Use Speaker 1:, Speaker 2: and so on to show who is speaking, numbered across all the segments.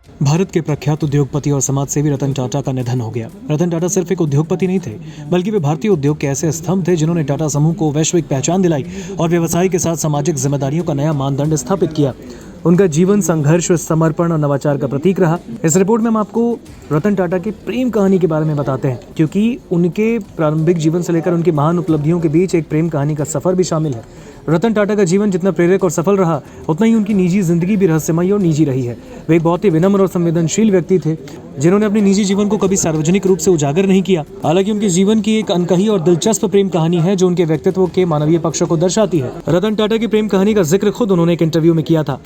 Speaker 1: भारत के प्रख्यात उद्योगपति और समाजसेवी रतन टाटा का निधन हो गया। रतन टाटा सिर्फ एक उद्योगपति नहीं थे, बल्कि वे भारतीय उद्योग के ऐसे स्तंभ थे जिन्होंने टाटा समूह को वैश्विक पहचान दिलाई और व्यवसाय के साथ सामाजिक जिम्मेदारियों का नया मानदंड स्थापित किया। उनका जीवन संघर्ष, समर्पण और नवाचार का प्रतीक रहा। इस रिपोर्ट में हम आपको रतन टाटा की प्रेम कहानी के बारे में बताते हैं, क्योंकि उनके प्रारंभिक जीवन से लेकर उनकी महान उपलब्धियों के बीच एक प्रेम कहानी का सफर भी शामिल है। रतन टाटा का जीवन जितना प्रेरक और सफल रहा, उतना ही उनकी निजी जिंदगी भी रहस्यमयी और निजी रही है। वे एक बहुत ही विनम्र और संवेदनशील व्यक्ति थे, जिन्होंने अपने निजी जीवन को कभी सार्वजनिक रूप से उजागर नहीं किया। हालांकि उनके जीवन की एक अनकही और दिलचस्प प्रेम कहानी है जो उनके व्यक्तित्व के मानवीय पक्ष को दर्शाती है। रतन टाटा की प्रेम कहानी का जिक्र खुद उन्होंने एक इंटरव्यू में किया था।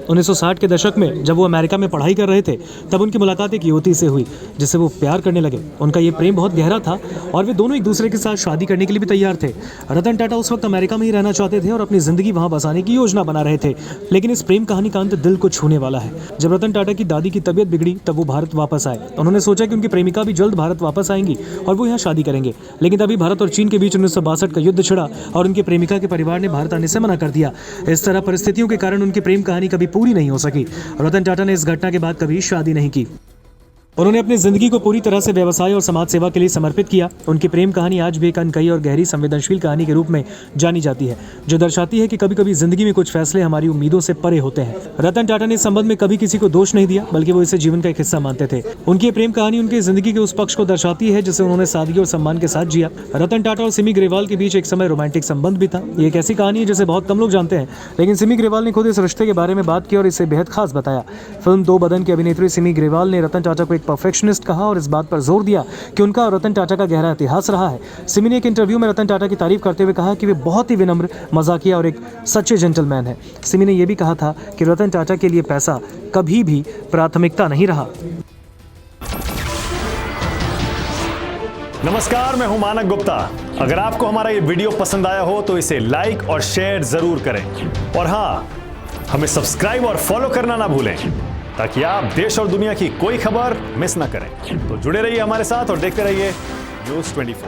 Speaker 1: 1960 के दशक में जब वो अमेरिका में पढ़ाई कर रहे थे, तब उनकी मुलाकात एक युवती से हुई जिससे वो प्यार करने लगे। उनका ये प्रेम बहुत गहरा था और वे दोनों एक दूसरे के साथ शादी करने के लिए भी तैयार थे। रतन टाटा उस वक्त अमेरिका में ही रहना चाहते थे और अपनी जिंदगी वहां बसाने की योजना बना रहे थे, लेकिन इस प्रेम कहानी का अंत दिल को छूने वाला है। जब रतन टाटा की दादी की तबीयत बिगड़ी, तब वो भारत वापस आए। उन्होंने सोचा कि उनकी प्रेमिका भी जल्द भारत वापस आएंगी और वो यहाँ शादी करेंगे, लेकिन तभी भारत और चीन के बीच 1962 का युद्ध छिड़ा और उनकी प्रेमिका के परिवार ने भारत आने से मना कर दिया। इस तरह परिस्थितियों के कारण उनकी प्रेम कहानी कभी पूरी नहीं हो सकी। रतन टाटा ने इस घटना के बाद कभी शादी नहीं की। उन्होंने अपनी जिंदगी को पूरी तरह से व्यवसाय और समाज सेवा के लिए समर्पित किया। उनकी प्रेम कहानी आज भी एक अनकही और गहरी संवेदनशील कहानी के रूप में जानी जाती है, जो दर्शाती है कि कभी कभी जिंदगी में कुछ फैसले हमारी उम्मीदों से परे होते हैं। रतन टाटा ने इस संबंध में कभी किसी को दोष नहीं दिया, बल्कि वो इसे जीवन का एक हिस्सा मानते थे। उनकी ये प्रेम कहानी उनकी जिंदगी के उस पक्ष को दर्शाती है जिसे उन्होंने सादगी और सम्मान के साथ जिया। रतन टाटा और सिमी ग्रेवाल के बीच एक समय रोमांटिक संबंध भी था। ये एक ऐसी कहानी है जिसे बहुत कम लोग जानते हैं, लेकिन सिमी ग्रेवाल ने खुद इस रिश्ते के बारे में बात की और इसे बेहद खास बताया। फिल्म दो बदन की अभिनेत्री सिमी ग्रेवाल ने रतन टाटा को एक परफेक्शनिस्ट कहा और इस बात पर जोर दिया कि उनका और रतन टाटा का गहरा इतिहास रहा है। सिमी ने एक इंटरव्यू में रतन टाटा की तारीफ करते हुए कहा कि वे बहुत ही विनम्र, मजाकिया और एक सच्चे जेंटलमैन हैं। सिमी ने यह भी कहा था कि रतन टाटा के लिए पैसा कभी भी प्राथमिकता नहीं रहा।
Speaker 2: नमस्कार, मैं हूं मानक गुप्ता। अगर आपको हमारा ये वीडियो पसंद आया हो तो इसे लाइक और शेयर जरूर करें, और हाँ, हमें सब्सक्राइब और फॉलो करना ना भूलें, ताकि आप देश और दुनिया की कोई खबर मिस ना करें। तो जुड़े रहिए हमारे साथ और देखते रहिए न्यूज़ 24।